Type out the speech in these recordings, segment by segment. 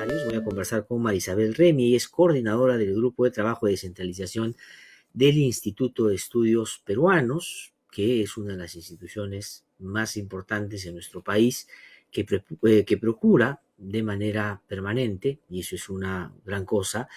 Millonarios. Voy a conversar con Marisabel Remy, ella es coordinadora del Grupo de Trabajo de Descentralización del Instituto de Estudios Peruanos, que es una de las instituciones más importantes en nuestro país, que procura de manera permanente, y eso es una gran cosa,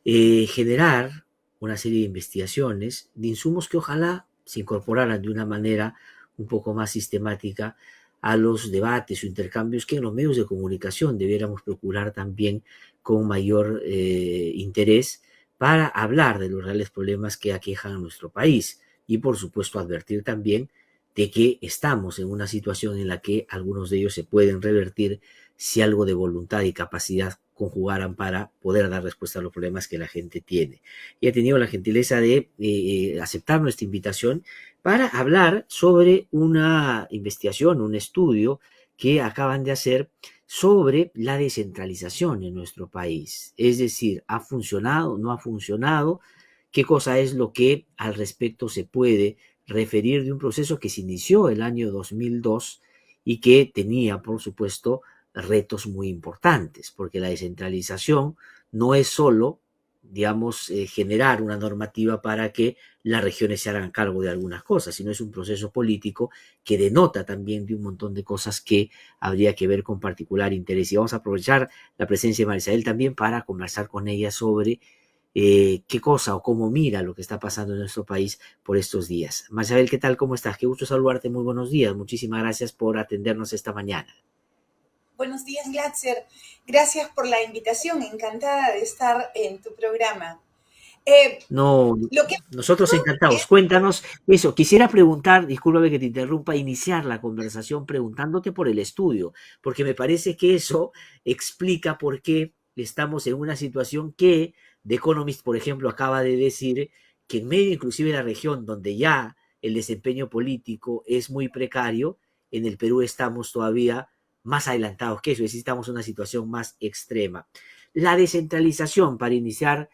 generar una serie de investigaciones, de insumos que ojalá se incorporaran de una manera un poco más sistemática a los debates o intercambios que en los medios de comunicación debiéramos procurar también con mayor interés para hablar de los reales problemas que aquejan a nuestro país y por supuesto advertir también de que estamos en una situación en la que algunos de ellos se pueden revertir si algo de voluntad y capacidad conjugaran para poder dar respuesta a los problemas que la gente tiene. Y ha tenido la gentileza de aceptar nuestra invitación para hablar sobre una investigación, un estudio que acaban de hacer sobre la descentralización en nuestro país. Es decir, ¿ha funcionado, no ha funcionado? ¿Qué cosa es lo que al respecto se puede referir de un proceso que se inició el año 2002 y que tenía, por supuesto, retos muy importantes? Porque la descentralización no es solo, digamos, generar una normativa para que las regiones se hagan cargo de algunas cosas, sino es un proceso político que denota también de un montón de cosas que habría que ver con particular interés. Y vamos a aprovechar la presencia de Marisabel también para conversar con ella sobre qué cosa o cómo mira lo que está pasando en nuestro país por estos días. Marisabel, ¿qué tal? ¿Cómo estás? Qué gusto saludarte. Muy buenos días. Muchísimas gracias por atendernos esta mañana. Buenos días, Glatzer. Gracias por la invitación. Encantada de estar en tu programa. No, nosotros encantados. Cuéntanos eso. Quisiera preguntar, discúlpame que te interrumpa, iniciar la conversación preguntándote por el estudio, porque me parece que eso explica por qué estamos en una situación que The Economist, por ejemplo, acaba de decir que en medio inclusive de la región donde ya el desempeño político es muy precario, en el Perú estamos todavía más adelantados que eso, necesitamos una situación más extrema. La descentralización, para iniciar,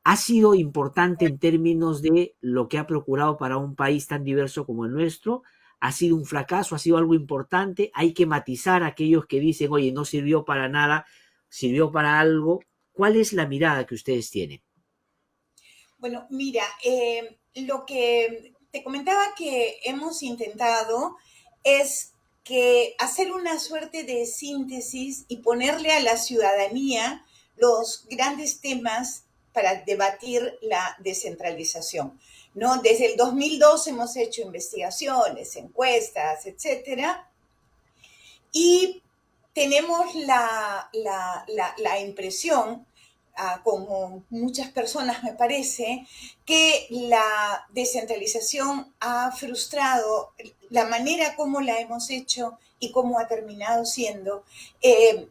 ha sido importante en términos de lo que ha procurado para un país tan diverso como el nuestro. Ha sido un fracaso, ha sido algo importante. Hay que matizar a aquellos que dicen, oye, no sirvió para nada, sirvió para algo. ¿Cuál es la mirada que ustedes tienen? Bueno, mira, lo que te comentaba que hemos intentado es que hacer una suerte de síntesis y ponerle a la ciudadanía los grandes temas para debatir la descentralización, ¿no? Desde el 2002 hemos hecho investigaciones, encuestas, etcétera, y tenemos la impresión, como muchas personas me parece, que la descentralización ha frustrado la manera como la hemos hecho y cómo ha terminado siendo,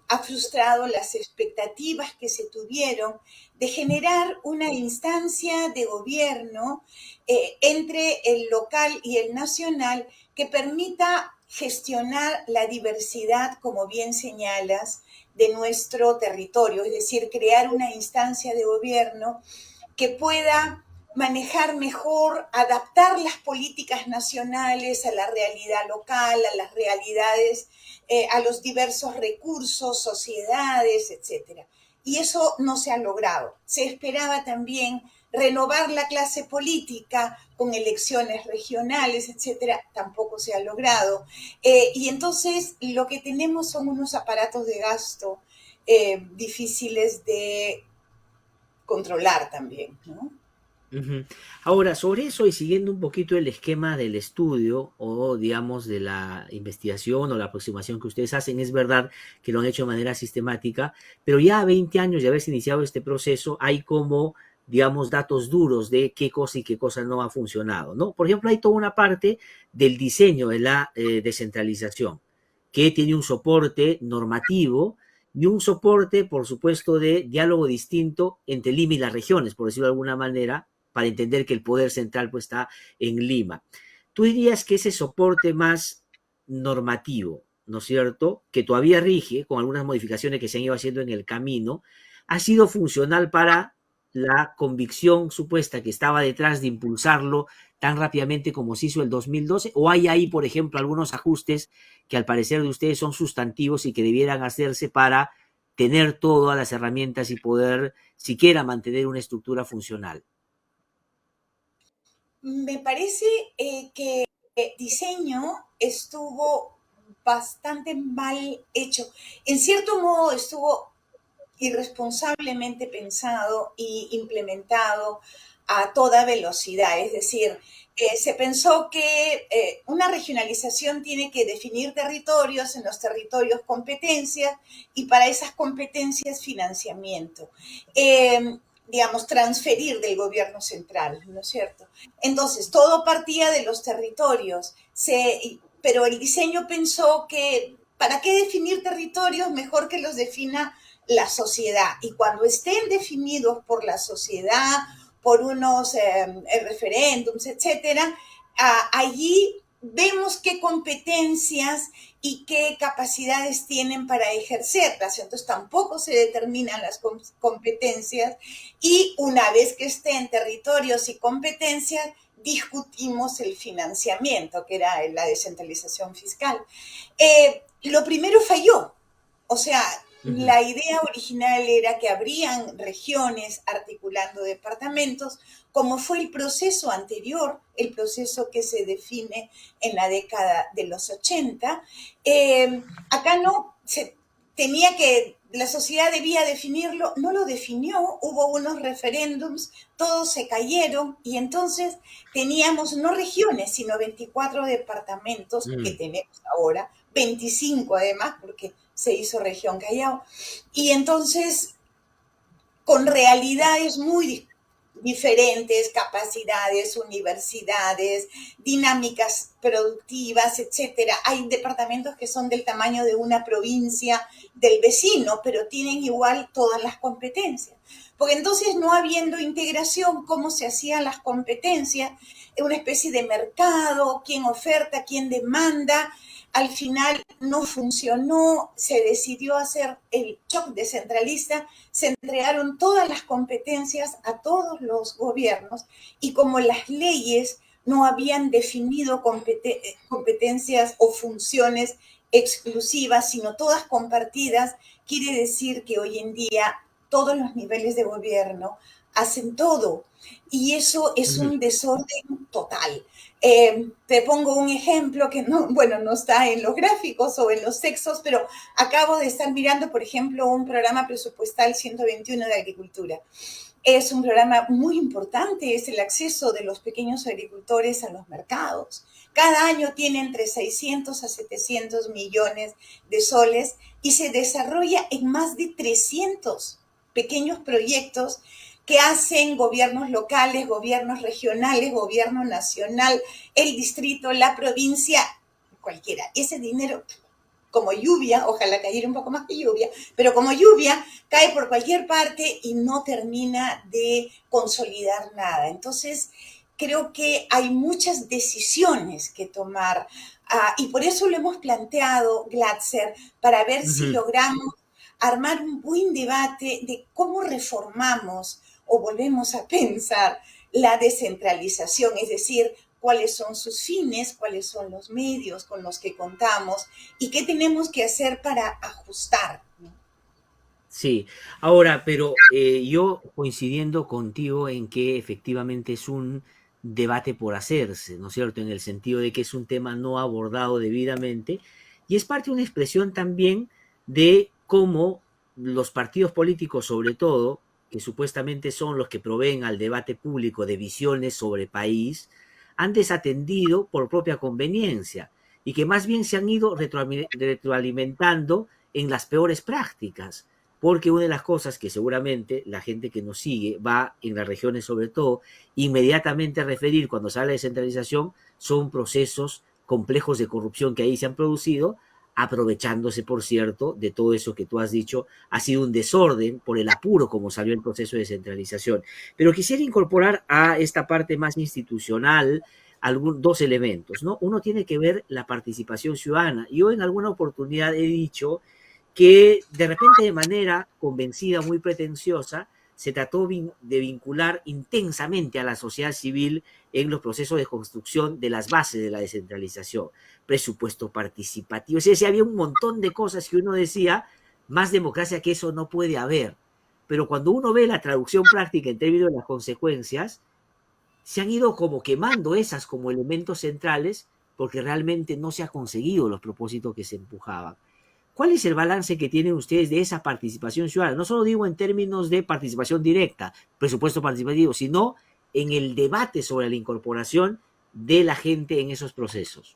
ha frustrado las expectativas que se tuvieron de generar una instancia de gobierno entre el local y el nacional que permita gestionar la diversidad, como bien señalas, de nuestro territorio, es decir, crear una instancia de gobierno que pueda manejar mejor, adaptar las políticas nacionales a la realidad local, a las realidades, a los diversos recursos, sociedades, etc. Y eso no se ha logrado. Se esperaba también renovar la clase política con elecciones regionales, etcétera, tampoco se ha logrado. Y entonces lo que tenemos son unos aparatos de gasto difíciles de controlar también, ¿no? Uh-huh. Ahora, sobre eso y siguiendo un poquito el esquema del estudio o digamos de la investigación o la aproximación que ustedes hacen, es verdad que lo han hecho de manera sistemática, pero ya a 20 años de haberse iniciado este proceso hay como, digamos, datos duros de qué cosa y qué cosa no ha funcionado, ¿no? Por ejemplo, hay toda una parte del diseño de la descentralización que tiene un soporte normativo y un soporte, por supuesto, de diálogo distinto entre Lima y las regiones, por decirlo de alguna manera, para entender que el poder central pues, está en Lima. Tú dirías que ese soporte más normativo, ¿no es cierto?, que todavía rige, con algunas modificaciones que se han ido haciendo en el camino, ha sido funcional para la convicción supuesta que estaba detrás de impulsarlo tan rápidamente como se hizo el 2012, o hay ahí, por ejemplo, algunos ajustes que al parecer de ustedes son sustantivos y que debieran hacerse para tener todas las herramientas y poder siquiera mantener una estructura funcional? Me parece que el diseño estuvo bastante mal hecho. En cierto modo estuvo irresponsablemente pensado y implementado a toda velocidad. Es decir, se pensó que una regionalización tiene que definir territorios, en los territorios competencias y para esas competencias financiamiento. Digamos, transferir del gobierno central, ¿no es cierto? Entonces, todo partía de los territorios, pero el diseño pensó que ¿para qué definir territorios? Mejor que los defina la sociedad. Y cuando estén definidos por la sociedad, por unos referéndums, etcétera, allí vemos qué competencias y qué capacidades tienen para ejercerlas. Entonces tampoco se determinan las competencias y una vez que estén territorios y competencias, discutimos el financiamiento, que era la descentralización fiscal. Lo primero falló, o sea, Ujú. la idea original era que habrían regiones articulando departamentos, como fue el proceso anterior, el proceso que se define en la década de los 80. Acá no, se tenía que, la sociedad debía definirlo, no lo definió, hubo unos referéndums, todos se cayeron y entonces teníamos no regiones, sino 24 departamentos que Mm. tenemos ahora, 25 además, porque se hizo región Callao. Y entonces, con realidades muy diferentes, capacidades, universidades, dinámicas productivas, etcétera. Hay departamentos que son del tamaño de una provincia del vecino, pero tienen igual todas las competencias. Porque entonces, no habiendo integración, ¿cómo se hacían las competencias? Una especie de mercado, quién oferta, quién demanda. Al final no funcionó, se decidió hacer el shock descentralista, se entregaron todas las competencias a todos los gobiernos y como las leyes no habían definido competencias o funciones exclusivas, sino todas compartidas, quiere decir que hoy en día todos los niveles de gobierno hacen todo y eso es Ujú. un desorden total. Te pongo un ejemplo que no, bueno, no está en los gráficos o en los textos, pero acabo de estar mirando, por ejemplo, un programa presupuestal 121 de agricultura. Es un programa muy importante, es el acceso de los pequeños agricultores a los mercados. Cada año tiene entre 600 a 700 millones de soles y se desarrolla en más de 300 pequeños proyectos que hacen gobiernos locales, gobiernos regionales, gobierno nacional, el distrito, la provincia, cualquiera. Ese dinero como lluvia, ojalá cayera un poco más que lluvia, pero como lluvia cae por cualquier parte y no termina de consolidar nada. Entonces, creo que hay muchas decisiones que tomar y por eso lo hemos planteado, Glatzer, para ver si Ujú. logramos armar un buen debate de cómo reformamos o volvemos a pensar la descentralización, es decir, cuáles son sus fines, cuáles son los medios con los que contamos y qué tenemos que hacer para ajustar. Sí, ahora, pero yo coincidiendo contigo en que efectivamente es un debate por hacerse, ¿no es cierto? En el sentido de que es un tema no abordado debidamente y es parte de una expresión también de cómo los partidos políticos, sobre todo, que supuestamente son los que proveen al debate público de visiones sobre país, han desatendido por propia conveniencia y que más bien se han ido retroalimentando en las peores prácticas porque una de las cosas que seguramente la gente que nos sigue va en las regiones sobre todo inmediatamente a referir cuando se habla de descentralización son procesos complejos de corrupción que ahí se han producido, aprovechándose, por cierto, de todo eso que tú has dicho, ha sido un desorden por el apuro como salió el proceso de descentralización. Pero quisiera incorporar a esta parte más institucional dos elementos, ¿no? Uno tiene que ver la participación ciudadana. Yo en alguna oportunidad he dicho que de repente de manera convencida, muy pretenciosa, se trató de vincular intensamente a la sociedad civil en los procesos de construcción de las bases de la descentralización, presupuesto participativo, es decir, había un montón de cosas que uno decía, más democracia que eso no puede haber. Pero cuando uno ve la traducción práctica en términos de las consecuencias, se han ido como quemando esas como elementos centrales porque realmente no se ha conseguido los propósitos que se empujaban. ¿Cuál es el balance que tienen ustedes de esa participación ciudadana? No solo digo en términos de participación directa, presupuesto participativo, sino en el debate sobre la incorporación de la gente en esos procesos.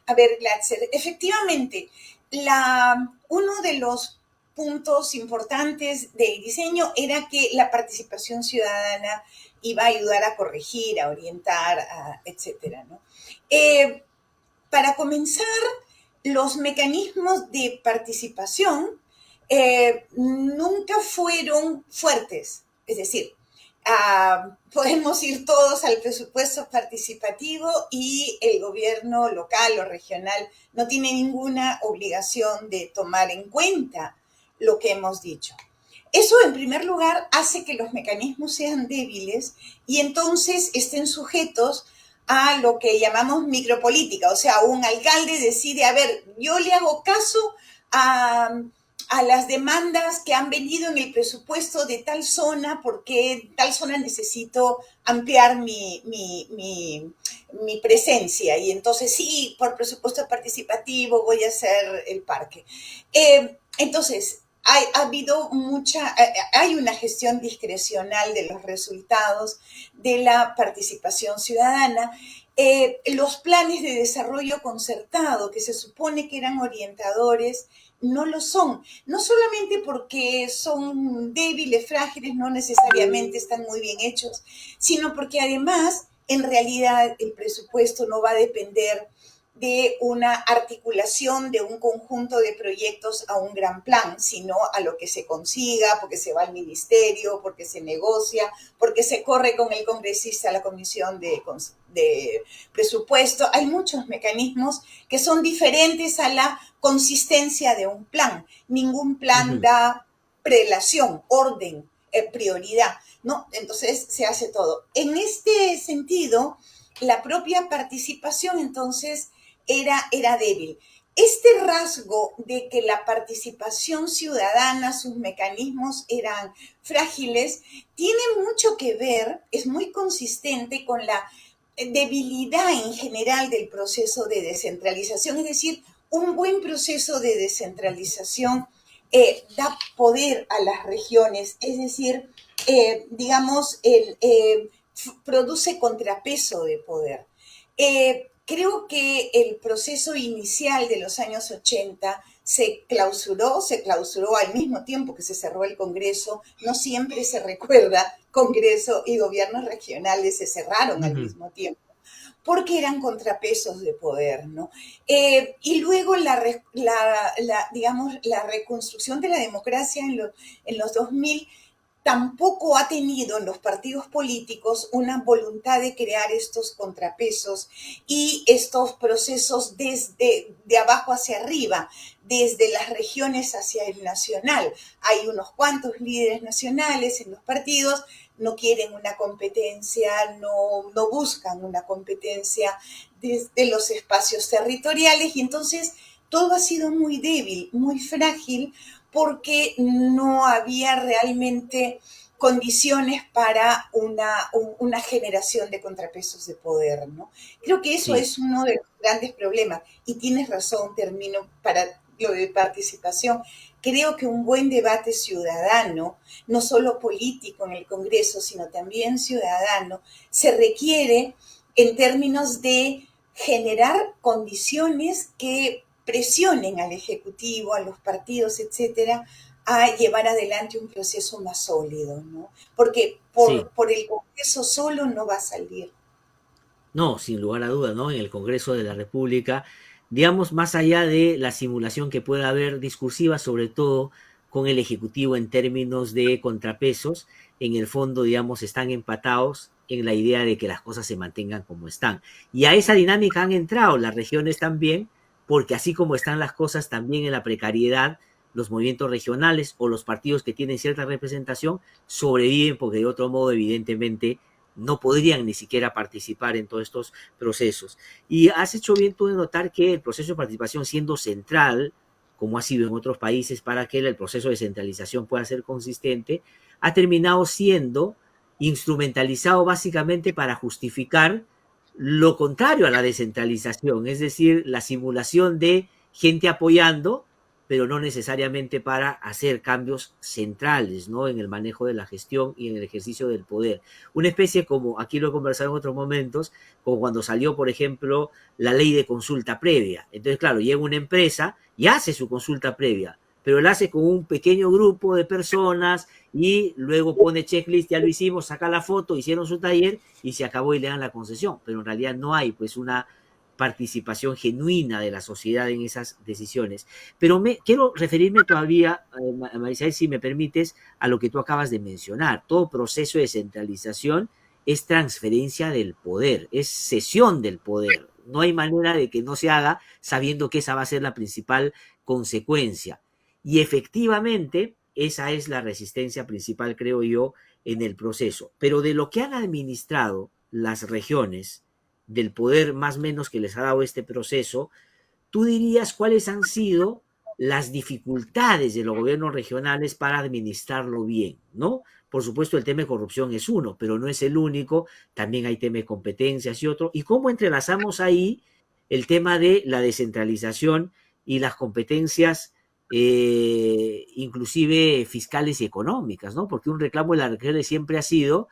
A ver, Glatzer, efectivamente, uno de los puntos importantes del diseño era que la participación ciudadana iba a ayudar a corregir, a orientar, etcétera, ¿no? Para comenzar, los mecanismos de participación nunca fueron fuertes. Es decir, podemos ir todos al presupuesto participativo y el gobierno local o regional no tiene ninguna obligación de tomar en cuenta lo que hemos dicho. Eso, en primer lugar, hace que los mecanismos sean débiles y entonces estén sujetos a lo que llamamos micropolítica. O sea, un alcalde decide, a ver, yo le hago caso a las demandas que han venido en el presupuesto de tal zona, porque en tal zona necesito ampliar mi presencia. Y entonces sí, por presupuesto participativo voy a hacer el parque. Entonces, hay una gestión discrecional de los resultados de la participación ciudadana. Los planes de desarrollo concertado, que se supone que eran orientadores, no lo son. No solamente porque son débiles, frágiles, no necesariamente están muy bien hechos, sino porque además, en realidad, el presupuesto no va a depender de una articulación de un conjunto de proyectos a un gran plan, sino a lo que se consiga, porque se va al ministerio, porque se negocia, porque se corre con el congresista a la comisión de presupuesto. Hay muchos mecanismos que son diferentes a la consistencia de un plan. Ningún plan da prelación, orden, prioridad, ¿no? Entonces se hace todo. En este sentido, la propia participación, entonces, era débil. Este rasgo de que la participación ciudadana, sus mecanismos eran frágiles, tiene mucho que ver, es muy consistente con la debilidad en general del proceso de descentralización. Es decir, un buen proceso de descentralización da poder a las regiones, es decir, digamos, produce contrapeso de poder. Creo que el proceso inicial de los años 80 se clausuró al mismo tiempo que se cerró el Congreso. No siempre se recuerda, Congreso y gobiernos regionales se cerraron al mismo tiempo, porque eran contrapesos de poder, ¿no? Y luego digamos, la reconstrucción de la democracia en los 2000 tampoco ha tenido en los partidos políticos una voluntad de crear estos contrapesos y estos procesos desde de abajo hacia arriba, desde las regiones hacia el nacional. Hay unos cuantos líderes nacionales en los partidos, no quieren una competencia, no buscan una competencia desde los espacios territoriales y entonces todo ha sido muy débil, muy frágil, porque no había realmente condiciones para una generación de contrapesos de poder, ¿no? Creo que eso es uno de los grandes problemas. Y tienes razón, termino para lo de participación. Creo que un buen debate ciudadano, no solo político en el Congreso, sino también ciudadano, se requiere en términos de generar condiciones que presionen al Ejecutivo, a los partidos, etcétera, a llevar adelante un proceso más sólido, ¿no? Porque por el Congreso solo no va a salir. No, sin lugar a duda, ¿no? En el Congreso de la República, digamos, más allá de la simulación que pueda haber discursiva, sobre todo con el Ejecutivo en términos de contrapesos, en el fondo, digamos, están empatados en la idea de que las cosas se mantengan como están. Y a esa dinámica han entrado las regiones también, porque así como están las cosas también en la precariedad, los movimientos regionales o los partidos que tienen cierta representación sobreviven porque de otro modo, evidentemente, no podrían ni siquiera participar en todos estos procesos. Y has hecho bien tú de notar que el proceso de participación, siendo central, como ha sido en otros países, para que el proceso de descentralización pueda ser consistente, ha terminado siendo instrumentalizado básicamente para justificar lo contrario a la descentralización, es decir, la simulación de gente apoyando, pero no necesariamente para hacer cambios centrales, ¿no? En el manejo de la gestión y en el ejercicio del poder. Una especie como, aquí lo he conversado en otros momentos, como cuando salió, por ejemplo, la ley de consulta previa. Entonces, claro, llega una empresa y hace su consulta previa, pero la hace con un pequeño grupo de personas y luego pone checklist, ya lo hicimos, saca la foto, hicieron su taller y se acabó y le dan la concesión. Pero en realidad no hay pues una participación genuina de la sociedad en esas decisiones. Pero quiero referirme todavía, Marisabel, si me permites, a lo que tú acabas de mencionar. Todo proceso de centralización es transferencia del poder, es cesión del poder. No hay manera de que no se haga sabiendo que esa va a ser la principal consecuencia. Y efectivamente, esa es la resistencia principal, creo yo, en el proceso. Pero de lo que han administrado las regiones, del poder más o menos que les ha dado este proceso, tú dirías cuáles han sido las dificultades de los gobiernos regionales para administrarlo bien, ¿no? Por supuesto, el tema de corrupción es uno, pero no es el único. También hay tema de competencias y otro. ¿Y cómo entrelazamos ahí el tema de la descentralización y las competencias, inclusive fiscales y económicas, ¿no? Porque un reclamo de la región siempre ha sido,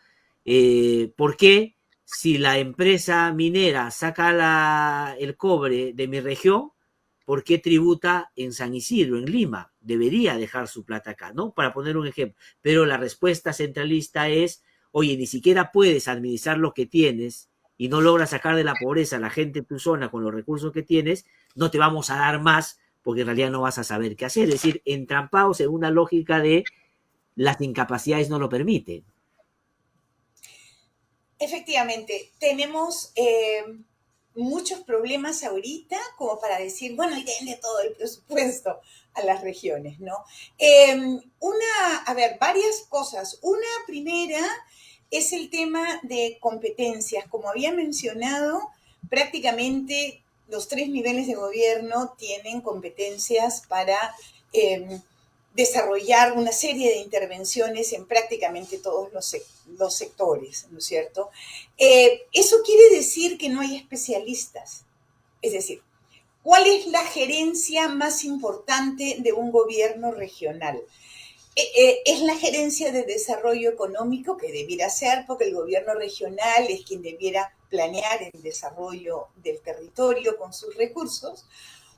¿por qué si la empresa minera saca el cobre de mi región, ¿por qué tributa en San Isidro, en Lima? Debería dejar su plata acá, ¿no? Para poner un ejemplo. Pero la respuesta centralista es, oye, ni siquiera puedes administrar lo que tienes y no logras sacar de la pobreza a la gente en tu zona con los recursos que tienes, no te vamos a dar más porque en realidad no vas a saber qué hacer. Es decir, entrampados en una lógica de las incapacidades no lo permiten. Efectivamente, tenemos muchos problemas ahorita como para decir, bueno, y denle todo el presupuesto a las regiones, ¿no? Varias cosas. Una primera es el tema de competencias. Como había mencionado, prácticamente los 3 niveles de gobierno tienen competencias para desarrollar una serie de intervenciones en prácticamente todos los sectores, ¿no es cierto? Eso quiere decir que no hay especialistas. Es decir, ¿cuál es la gerencia más importante de un gobierno regional? Es la gerencia de desarrollo económico, que debiera ser, porque el gobierno regional es quien debiera planear el desarrollo del territorio con sus recursos,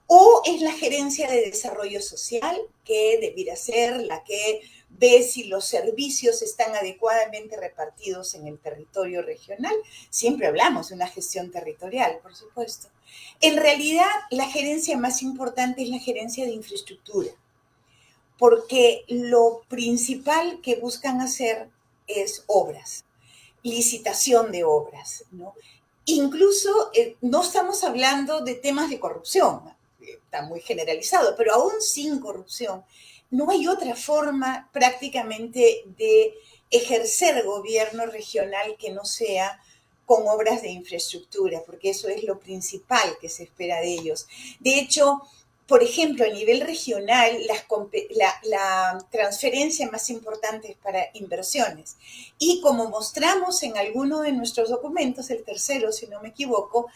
o es la gerencia de desarrollo social, que debiera ser la que ve si los servicios están adecuadamente repartidos en el territorio regional. Siempre hablamos de una gestión territorial, por supuesto. En realidad, la gerencia más importante es la gerencia de infraestructura, porque lo principal que buscan hacer es obras, licitación de obras, ¿no? Incluso no estamos hablando de temas de corrupción, está muy generalizado, pero aún sin corrupción, no hay otra forma prácticamente de ejercer gobierno regional que no sea con obras de infraestructura, porque eso es lo principal que se espera de ellos. De hecho, por ejemplo, a nivel regional, la transferencia más importante es para inversiones. Y como mostramos en alguno de nuestros documentos, el tercero, si no me equivoco,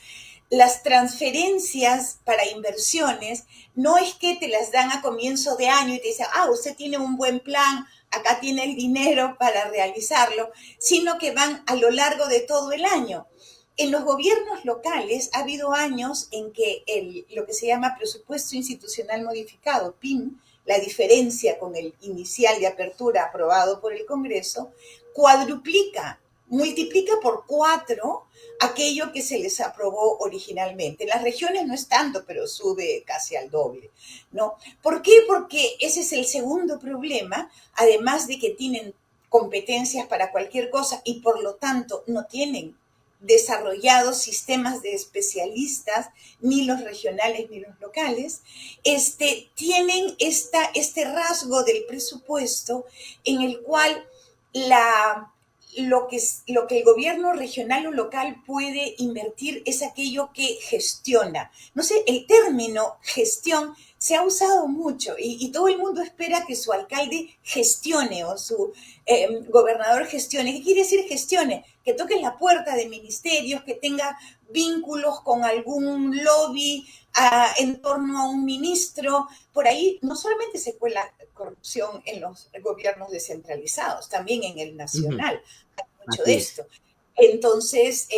las transferencias para inversiones no es que te las dan a comienzo de año y te dicen, usted tiene un buen plan, acá tiene el dinero para realizarlo, sino que van a lo largo de todo el año. En los gobiernos locales ha habido años en que lo que se llama presupuesto institucional modificado, PIM, la diferencia con el inicial de apertura aprobado por el Congreso, cuadruplica, multiplica por 4 aquello que se les aprobó originalmente. En las regiones no es tanto, pero sube casi al doble, ¿no? ¿Por qué? Porque ese es el segundo problema, además de que tienen competencias para cualquier cosa y por lo tanto no tienen desarrollados sistemas de especialistas, ni los regionales ni los locales, tienen este rasgo del presupuesto en el cual lo que el gobierno regional o local puede invertir es aquello que gestiona. No sé, el término gestión se ha usado mucho y todo el mundo espera que su alcalde gestione o su gobernador gestione. ¿Qué quiere decir gestione? Que toque la puerta de ministerios, que tenga vínculos con algún lobby en torno a un ministro. Por ahí no solamente se cuela corrupción en los gobiernos descentralizados, también en el Ujú. nacional. Hay mucho de Así es. esto. Entonces,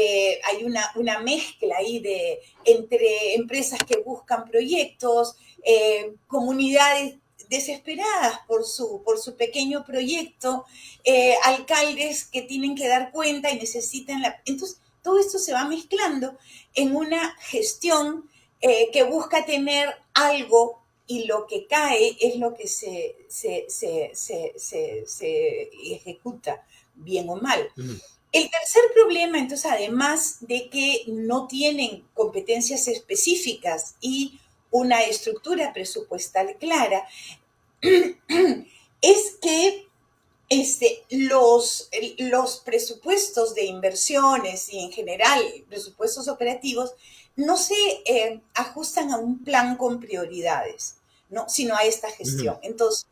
hay una mezcla ahí entre empresas que buscan proyectos, comunidades desesperadas por su pequeño proyecto, alcaldes que tienen que dar cuenta y necesitan la... Entonces, todo esto se va mezclando en una gestión que busca tener algo y lo que cae es lo que se ejecuta, bien o mal. Ujú. El tercer problema, entonces, además de que no tienen competencias específicas y una estructura presupuestal clara, es que los presupuestos de inversiones y en general presupuestos operativos no se ajustan a un plan con prioridades, ¿no? Sino a esta Ujú. gestión. Entonces,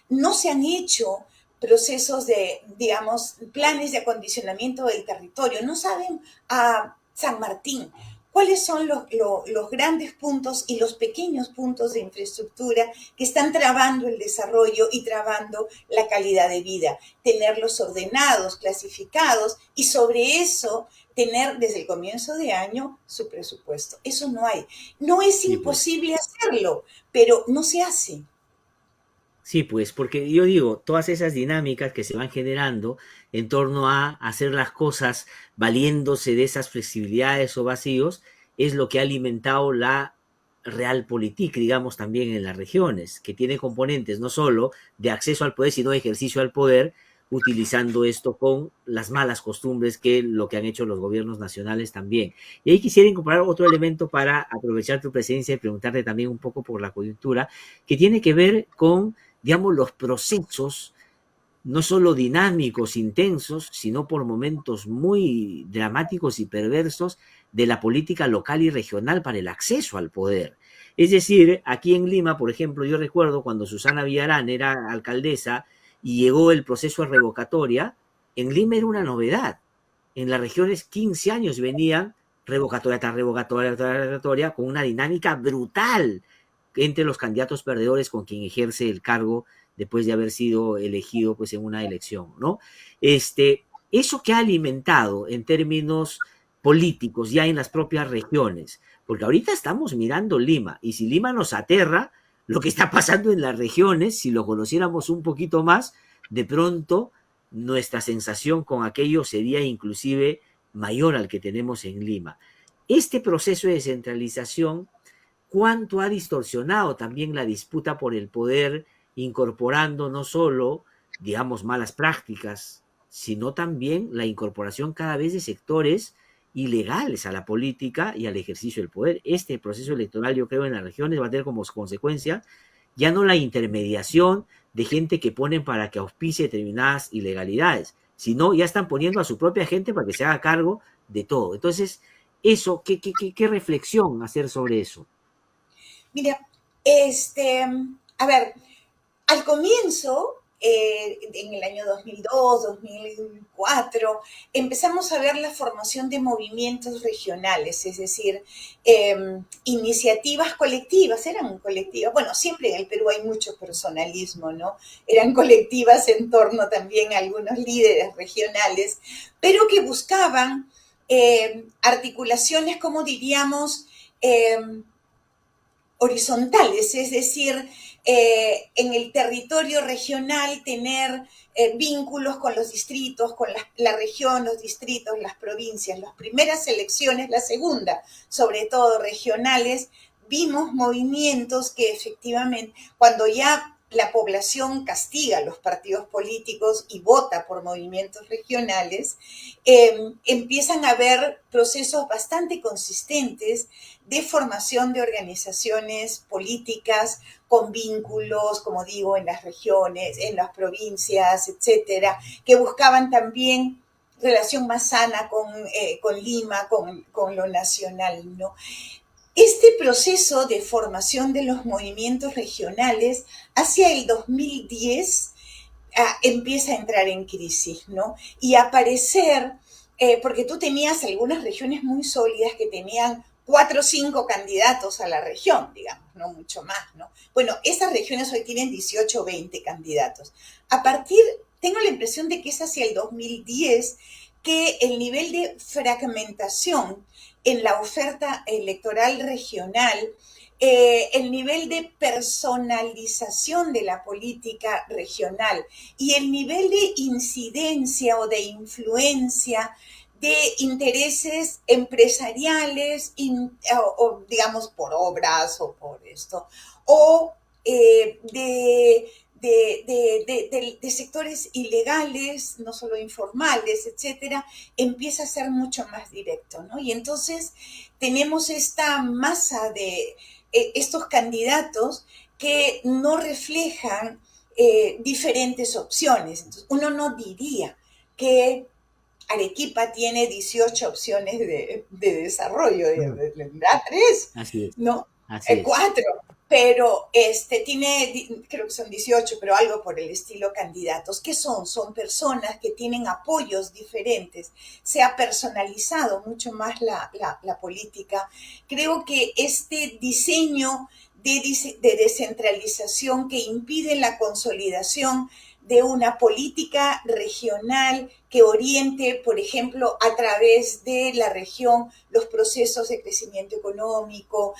no se han hecho procesos de, digamos, planes de acondicionamiento del territorio. No saben a San Martín cuáles son los grandes puntos y los pequeños puntos de infraestructura que están trabando el desarrollo y trabando la calidad de vida. Tenerlos ordenados, clasificados y sobre eso tener desde el comienzo de año su presupuesto. Eso no hay. No es Sí, pues. imposible hacerlo, pero no se hace. Sí, pues, porque yo digo, todas esas dinámicas que se van generando en torno a hacer las cosas valiéndose de esas flexibilidades o vacíos, es lo que ha alimentado la realpolitik, digamos, también en las regiones, que tiene componentes no solo de acceso al poder, sino de ejercicio al poder, utilizando esto con las malas costumbres que lo que han hecho los gobiernos nacionales también. Y ahí quisiera incorporar otro elemento para aprovechar tu presencia y preguntarte también un poco por la coyuntura, que tiene que ver con, digamos, los procesos, no solo dinámicos, intensos, sino por momentos muy dramáticos y perversos de la política local y regional para el acceso al poder. Es decir, aquí en Lima, por ejemplo, yo recuerdo cuando Susana Villarán era alcaldesa y llegó el proceso de revocatoria, en Lima era una novedad. En las regiones 15 años venían revocatoria tras revocatoria tras revocatoria, con una dinámica brutal entre los candidatos perdedores con quien ejerce el cargo después de haber sido elegido pues en una elección, ¿no? Eso que ha alimentado en términos políticos ya en las propias regiones, porque ahorita estamos mirando Lima y si Lima nos aterra, lo que está pasando en las regiones, si lo conociéramos un poquito más, de pronto nuestra sensación con aquello sería inclusive mayor al que tenemos en Lima. Este proceso de descentralización, cuánto ha distorsionado también la disputa por el poder, incorporando no solo, digamos, malas prácticas, sino también la incorporación cada vez de sectores ilegales a la política y al ejercicio del poder. Este proceso electoral, yo creo, en las regiones va a tener como consecuencia ya no la intermediación de gente que ponen para que auspicie determinadas ilegalidades, sino ya están poniendo a su propia gente para que se haga cargo de todo. Entonces, eso, ¿qué reflexión hacer sobre eso? Mira, a ver, al comienzo, en el año 2002, 2004, empezamos a ver la formación de movimientos regionales, es decir, iniciativas colectivas, eran colectivas, bueno, siempre en el Perú hay mucho personalismo, ¿no? Eran colectivas en torno también a algunos líderes regionales, pero que buscaban articulaciones, como diríamos, horizontales, es decir, en el territorio regional tener vínculos con los distritos, con la región, los distritos, las provincias. Las primeras elecciones, la segunda, sobre todo regionales, vimos movimientos que efectivamente, cuando ya la población castiga a los partidos políticos y vota por movimientos regionales, empiezan a haber procesos bastante consistentes de formación de organizaciones políticas con vínculos, como digo, en las regiones, en las provincias, etcétera, que buscaban también relación más sana con Lima, con lo nacional, ¿no? Este proceso de formación de los movimientos regionales hacia el 2010 empieza a entrar en crisis, ¿no? Y aparecer, porque tú tenías algunas regiones muy sólidas que tenían 4 o 5 candidatos a la región, digamos, no mucho más, ¿no? Bueno, esas regiones hoy tienen 18 o 20 candidatos. A partir, tengo la impresión de que es hacia el 2010 que el nivel de fragmentación en la oferta electoral regional, el nivel de personalización de la política regional y el nivel de incidencia o de influencia de intereses empresariales, o digamos por obras o por esto, o de sectores ilegales, no solo informales, etcétera, empieza a ser mucho más directo, ¿no? Y entonces tenemos esta masa de estos candidatos que no reflejan diferentes opciones. Entonces, uno no diría que Arequipa tiene 18 opciones de desarrollo, da 3, Así es, ¿no? así es. 4, pero tiene, creo que son 18, pero algo por el estilo candidatos. ¿Qué son? Son personas que tienen apoyos diferentes. Se ha personalizado mucho más la política. Creo que este diseño de descentralización que impide la consolidación de una política regional que oriente, por ejemplo, a través de la región los procesos de crecimiento económico,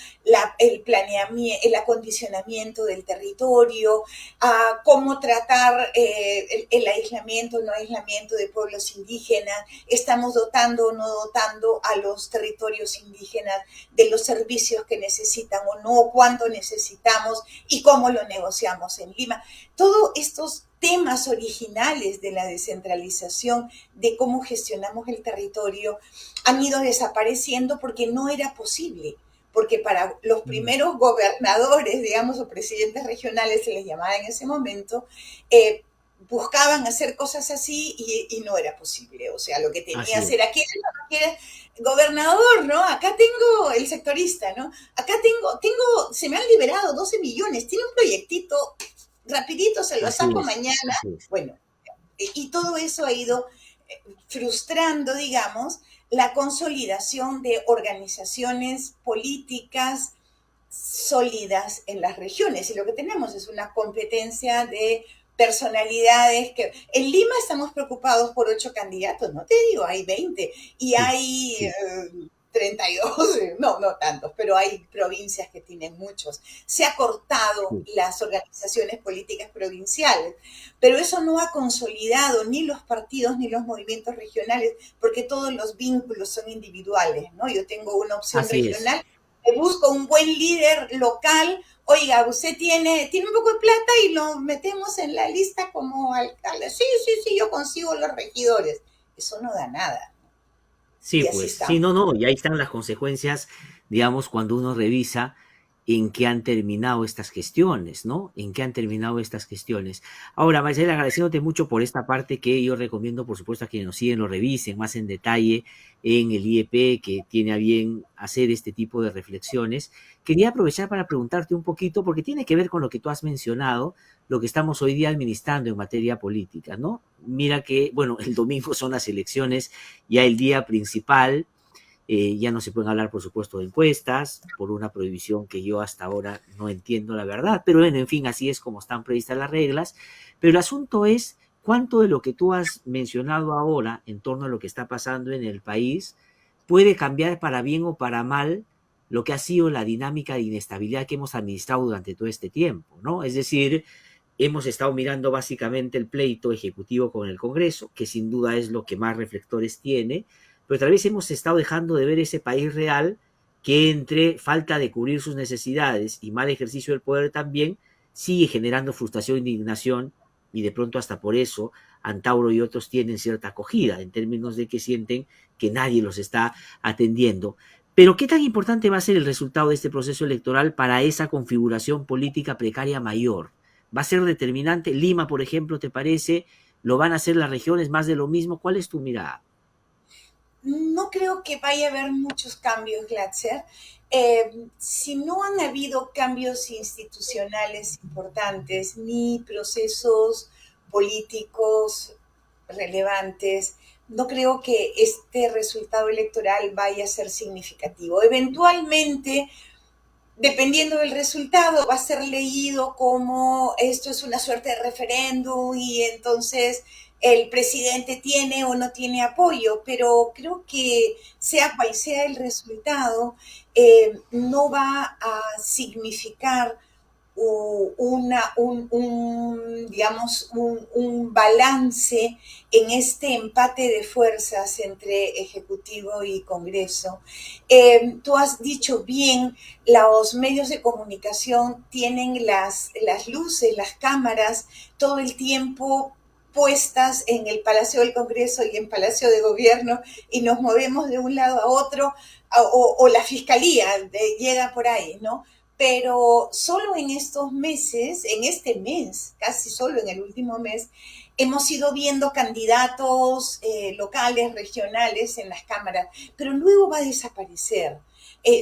el planeamiento, el acondicionamiento del territorio, a cómo tratar el aislamiento, no aislamiento de pueblos indígenas, estamos dotando o no dotando a los territorios indígenas de los servicios que necesitan o no, cuánto necesitamos y cómo lo negociamos en Lima. Todos estos temas originales de la descentralización, de cómo gestionamos el territorio, han ido desapareciendo porque no era posible, porque para los primeros gobernadores, digamos, o presidentes regionales, se les llamaba en ese momento, buscaban hacer cosas así y no era posible. O sea, lo que tenías era, ¿quieres o no quieres? Gobernador, ¿no? Acá tengo el sectorista, ¿no? Acá se me han liberado 12 millones, tiene un proyectito, rapidito se lo saco mañana. Bueno, y todo eso ha ido frustrando, digamos, la consolidación de organizaciones políticas sólidas en las regiones. Y lo que tenemos es una competencia de personalidades que en Lima estamos preocupados por 8 candidatos, no te digo, hay 20 y hay 32, no tantos, pero hay provincias que tienen muchos. Se ha cortado las organizaciones políticas provinciales, pero eso no ha consolidado ni los partidos ni los movimientos regionales, porque todos los vínculos son individuales, ¿no? Yo tengo una opción regional, busco un buen líder local, oiga, usted tiene un poco de plata y lo metemos en la lista como alcalde. Sí, yo consigo los regidores. Eso no da nada. Sí, pues, sí, no, y ahí están las consecuencias, digamos, cuando uno revisa en qué han terminado estas gestiones, ¿no? En qué han terminado estas gestiones. Ahora, Maricela, agradeciéndote mucho por esta parte que yo recomiendo, por supuesto, a quienes nos siguen, lo revisen más en detalle en el IEP, que tiene a bien hacer este tipo de reflexiones. Quería aprovechar para preguntarte un poquito, porque tiene que ver con lo que tú has mencionado, lo que estamos hoy día administrando en materia política, ¿no? Mira que, bueno, el domingo son las elecciones, ya el día principal. Ya no se pueden hablar, por supuesto, de encuestas, por una prohibición que yo hasta ahora no entiendo la verdad, pero bueno, en fin, así es como están previstas las reglas. Pero el asunto es cuánto de lo que tú has mencionado ahora en torno a lo que está pasando en el país puede cambiar para bien o para mal lo que ha sido la dinámica de inestabilidad que hemos administrado durante todo este tiempo, ¿no? Es decir, hemos estado mirando básicamente el pleito ejecutivo con el Congreso, que sin duda es lo que más reflectores tiene, pero tal vez hemos estado dejando de ver ese país real que entre falta de cubrir sus necesidades y mal ejercicio del poder también sigue generando frustración e indignación, y de pronto hasta por eso Antauro y otros tienen cierta acogida en términos de que sienten que nadie los está atendiendo. Pero ¿qué tan importante va a ser el resultado de este proceso electoral para esa configuración política precaria mayor? ¿Va a ser determinante? Lima, por ejemplo, ¿te parece? ¿Lo van a hacer las regiones más de lo mismo? ¿Cuál es tu mirada? no creo que vaya a haber muchos cambios, Glatzer. Si no han habido cambios institucionales importantes ni procesos políticos relevantes, no creo que este resultado electoral vaya a ser significativo. Eventualmente, dependiendo del resultado, va a ser leído como esto es una suerte de referéndum y entonces el presidente tiene o no tiene apoyo, pero creo que sea cual sea el resultado, no va a significar digamos, un balance en este empate de fuerzas entre Ejecutivo y Congreso. Tú has dicho bien, los medios de comunicación tienen las luces, las cámaras todo el tiempo puestas en el Palacio del Congreso y en Palacio de Gobierno y nos movemos de un lado a otro o la fiscalía llega por ahí, ¿no? Pero solo en estos meses, en este mes, casi solo en el último mes, hemos ido viendo candidatos locales, regionales en las cámaras, pero luego va a desaparecer.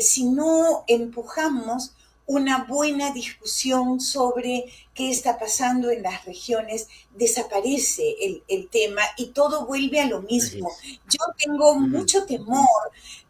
Si no empujamos una buena discusión sobre qué está pasando en las regiones, desaparece el tema y todo vuelve a lo Así mismo. es. Yo tengo Ujú. mucho temor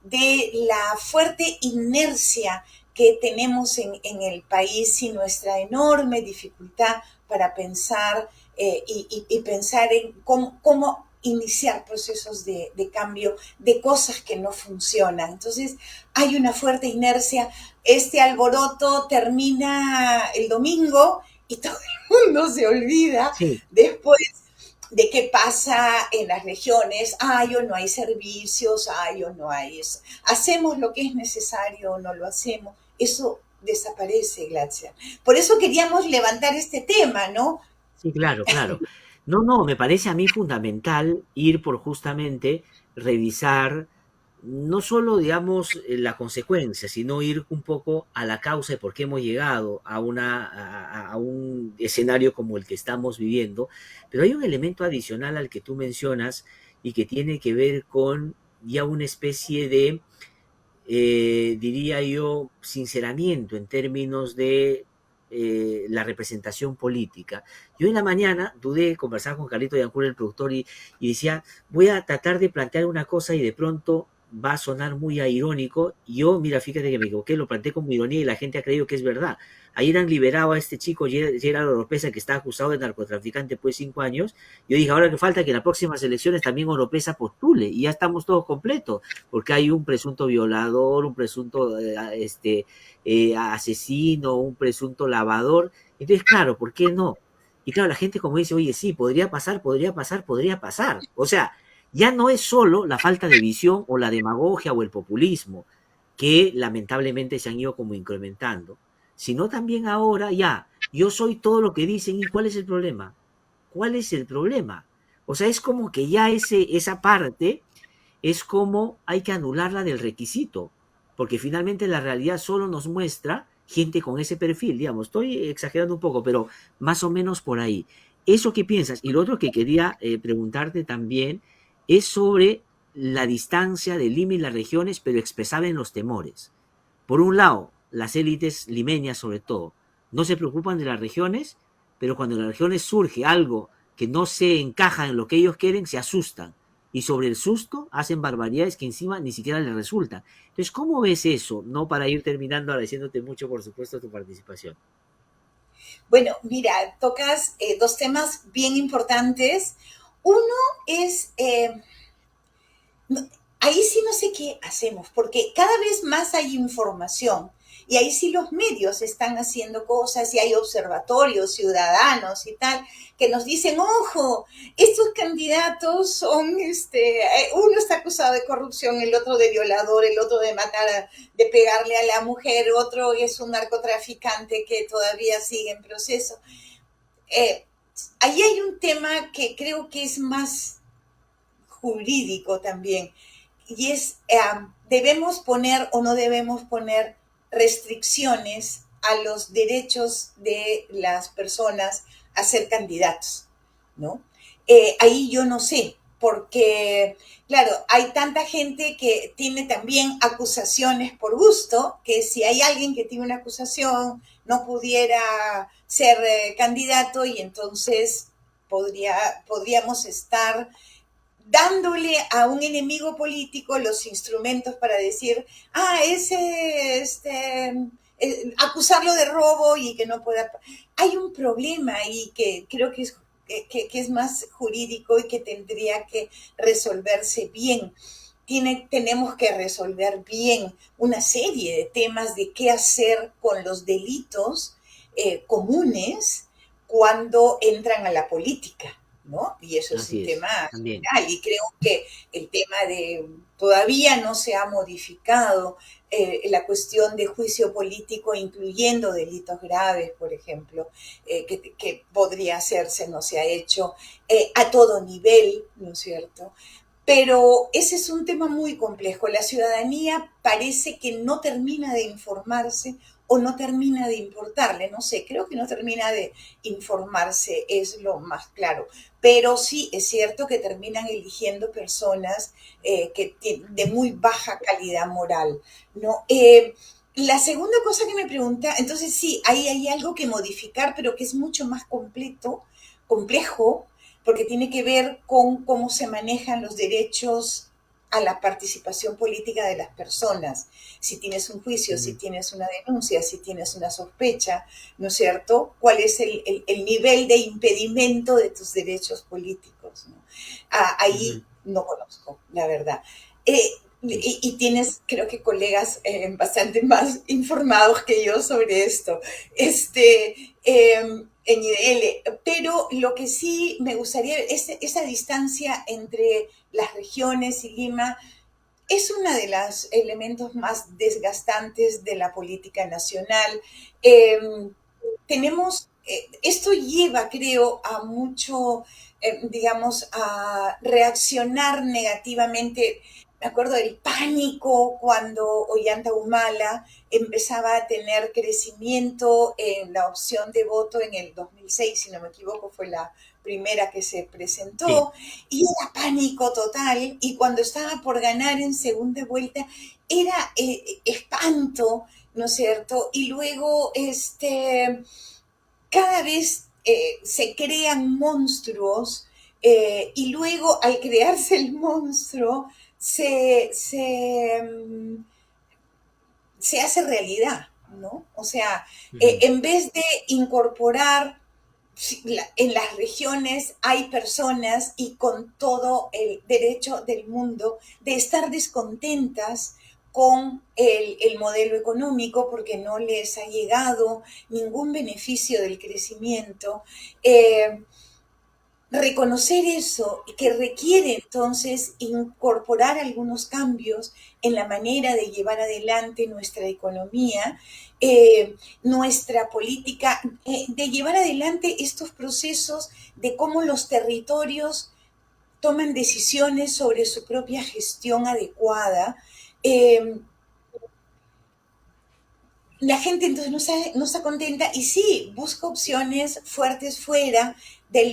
de la fuerte inercia que tenemos en el país y nuestra enorme dificultad para pensar y pensar en cómo iniciar procesos de cambio de cosas que no funcionan. Entonces, hay una fuerte inercia. Este alboroto termina el domingo y todo el mundo se olvida Sí, después de qué pasa en las regiones. Ay, o no hay servicios, ay, o no hay eso. Hacemos lo que es necesario o no lo hacemos. Eso desaparece, Glacia. Por eso queríamos levantar este tema, ¿no? sí, claro, claro. No, no, me parece a mí fundamental ir por justamente revisar no solo, digamos, la consecuencia, sino ir un poco a la causa de por qué hemos llegado a, a un escenario como el que estamos viviendo. Pero hay un elemento adicional al que tú mencionas y que tiene que ver con ya una especie de diría yo, sinceramiento en términos de la representación política. Yo en la mañana dudé conversar con Carlito Yancur, el productor, y decía, voy a tratar de plantear una cosa y de pronto va a sonar muy irónico. Y yo, mira, fíjate que me equivoqué, lo planteé como ironía y la gente ha creído que es verdad. Ayer han liberado a este chico, Gerardo Oropesa, que está acusado de narcotraficante, pues 5 años. Yo dije, ahora que falta que en las próximas elecciones también Oropesa postule y ya estamos todos completos porque hay un presunto violador, un presunto asesino, un presunto lavador. Entonces, claro, ¿por qué no? Y claro, la gente como dice, oye, sí, podría pasar, podría pasar, podría pasar. O sea, ya no es solo la falta de visión o la demagogia o el populismo que lamentablemente se han ido como incrementando, sino también ahora ya, yo soy todo lo que dicen y ¿cuál es el problema? ¿Cuál es el problema? O sea, es como que ya esa parte es como hay que anularla del requisito, porque finalmente la realidad solo nos muestra gente con ese perfil, digamos, estoy exagerando un poco, pero más o menos por ahí. ¿Eso qué piensas? Y lo otro que quería preguntarte también es sobre la distancia de Lima y las regiones, pero expresada en los temores. Por un lado, las élites limeñas sobre todo, no se preocupan de las regiones, pero cuando en las regiones surge algo que no se encaja en lo que ellos quieren, se asustan. Y sobre el susto hacen barbaridades que encima ni siquiera les resultan. Entonces, ¿cómo ves eso? No para ir terminando agradeciéndote mucho, por supuesto, tu participación. Bueno, mira, tocas dos temas bien importantes. Uno es no, ahí sí no sé qué hacemos, porque cada vez más hay información y ahí sí los medios están haciendo cosas y hay observatorios ciudadanos y tal que nos dicen, ojo, estos candidatos son, uno está acusado de corrupción, el otro de violador, el otro de matar, de pegarle a la mujer, otro es un narcotraficante que todavía sigue en proceso. Eh, Ahí hay un tema que creo que es más jurídico también y es, debemos poner o no debemos poner restricciones a los derechos de las personas a ser candidatos, ¿no? Ahí yo no sé, porque, claro, hay tanta gente que tiene también acusaciones por gusto, que si hay alguien que tiene una acusación, no pudiera ser candidato y entonces podríamos estar dándole a un enemigo político los instrumentos para decir, acusarlo de robo y que no pueda. Hay un problema ahí que creo que es más jurídico y que tendría que resolverse bien. Tenemos que resolver bien una serie de temas de qué hacer con los delitos comunes cuando entran a la política, ¿no? Y eso es un Así es, tema también. general y creo que el tema todavía no se ha modificado la cuestión de juicio político, incluyendo delitos graves, por ejemplo, que podría hacerse, no se ha hecho a todo nivel, ¿no es cierto? Pero ese es un tema muy complejo. La ciudadanía parece que no termina de informarse o no termina de importarle, no sé, creo que no termina de informarse, es lo más claro. Pero sí es cierto que terminan eligiendo personas de muy baja calidad moral, ¿no? La segunda cosa que me pregunta, entonces sí, ahí hay algo que modificar, pero que es mucho más complejo, porque tiene que ver con cómo se manejan los derechos a la participación política de las personas. Si tienes un juicio, si Ujú, tienes una denuncia, si tienes una sospecha, ¿no es cierto? ¿Cuál es el nivel de impedimento de tus derechos políticos? ¿No? Ahí ujú, no conozco, la verdad. Eh, sí. y tienes, creo que colegas bastante más informados que yo sobre esto. En IDL, pero lo que sí me gustaría, esa distancia entre las regiones y Lima es uno de los elementos más desgastantes de la política nacional. Eh, esto lleva, creo, a mucho, digamos, a reaccionar negativamente. Me acuerdo del pánico cuando Ollanta Humala empezaba a tener crecimiento en la opción de voto en el 2006, si no me equivoco, fue la primera que se Sí, presentó, y era pánico total, y cuando estaba por ganar en segunda vuelta, era espanto, ¿no es cierto? Y luego, cada vez se crean monstruos y luego al crearse el monstruo se hace realidad, ¿no? O sea, ujú, en vez de incorporar en las regiones hay personas y con todo el derecho del mundo de estar descontentas con el modelo económico porque no les ha llegado ningún beneficio del crecimiento. Eh, Reconocer eso y que requiere entonces incorporar algunos cambios en la manera de llevar adelante nuestra economía, nuestra política, de llevar adelante estos procesos de cómo los territorios toman decisiones sobre su propia gestión adecuada. Eh, la gente entonces no está contenta y sí, busca opciones fuertes fuera de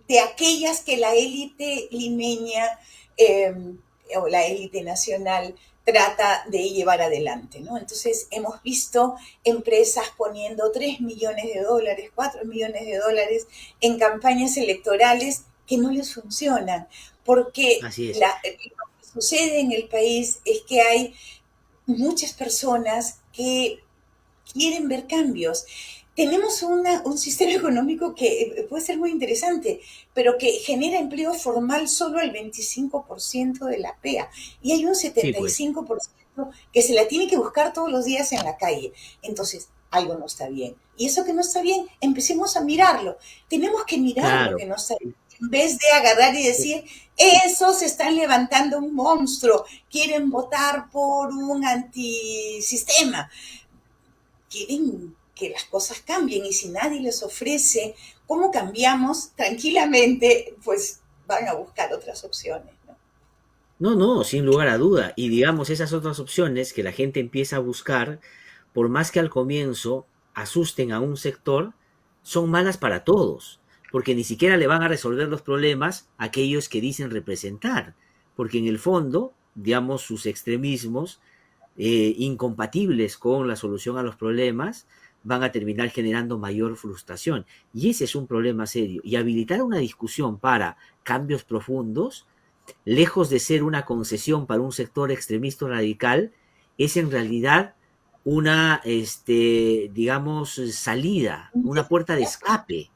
de aquellas que la élite limeña eh, o la élite nacional trata de llevar adelante, ¿no? Entonces hemos visto empresas poniendo 3 millones de dólares, 4 millones de dólares en campañas electorales que no les funcionan, porque así es. lo que sucede en el país es que hay muchas personas que quieren ver cambios. Tenemos un sistema económico que puede ser muy interesante, pero que genera empleo formal solo al 25% de la PEA. Y hay un Sí, pues, 75% que se la tiene que buscar todos los días en la calle. Entonces, algo no está bien. Y eso que no está bien, empecemos a mirarlo. Tenemos que mirar lo claro. que no está bien. En vez de agarrar y decir, esos están levantando un monstruo, quieren votar por un antisistema, quieren que las cosas cambien y si nadie les ofrece cómo cambiamos tranquilamente, pues van a buscar otras opciones, ¿no? No, no, sin lugar a duda. Y digamos, esas otras opciones que la gente empieza a buscar, por más que al comienzo asusten a un sector, son malas para todos. porque ni siquiera le van a resolver los problemas a aquellos que dicen representar, porque en el fondo, digamos, sus extremismos incompatibles con la solución a los problemas van a terminar generando mayor frustración. Y ese es un problema serio. Y habilitar una discusión para cambios profundos, lejos de ser una concesión para un sector extremista radical, es en realidad una, digamos, salida, una puerta de escape.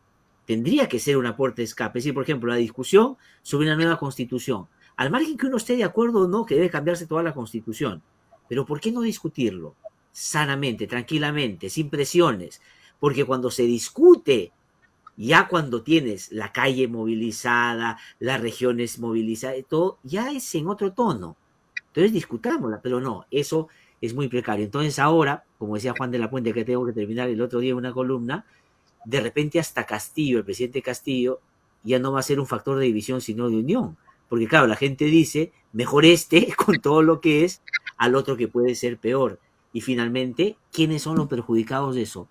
Tendría que ser una puerta de escape. Es decir, por ejemplo, la discusión sobre una nueva constitución. Al margen que uno esté de acuerdo o no que debe cambiarse toda la constitución. Pero ¿por qué no discutirlo? Sanamente, tranquilamente, sin presiones. Porque cuando se discute, ya cuando tienes la calle movilizada, las regiones movilizadas, todo, ya es en otro tono. Entonces discutámosla, pero no, eso es muy precario. Entonces ahora, como decía Juan de la Puente, que tengo que terminar el otro día una columna, de repente hasta Castillo, el presidente Castillo, ya no va a ser un factor de división, sino de unión. Porque claro, la gente dice, mejor este, con todo lo que es, al otro que puede ser peor. Y finalmente, ¿quiénes son los perjudicados de eso?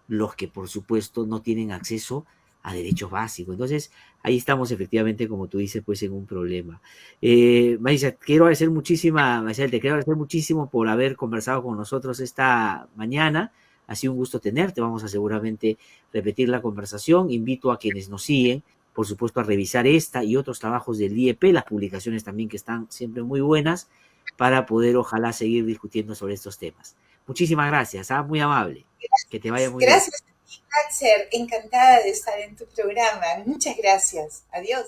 Los que por supuesto no tienen acceso a derechos básicos. Entonces, ahí estamos efectivamente, como tú dices, pues en un problema. Marisa, Maricel, te quiero agradecer muchísimo por haber conversado con nosotros esta mañana. Ha sido un gusto tenerte. Vamos a seguramente repetir la conversación. Invito a quienes nos siguen, por supuesto, a revisar esta y otros trabajos del IEP, las publicaciones también que están siempre muy buenas, para poder, ojalá, seguir discutiendo sobre estos temas. Muchísimas gracias, muy amable. Que te vaya muy bien. Gracias a ti, Katzer. Encantada de estar en tu programa. Muchas gracias. Adiós.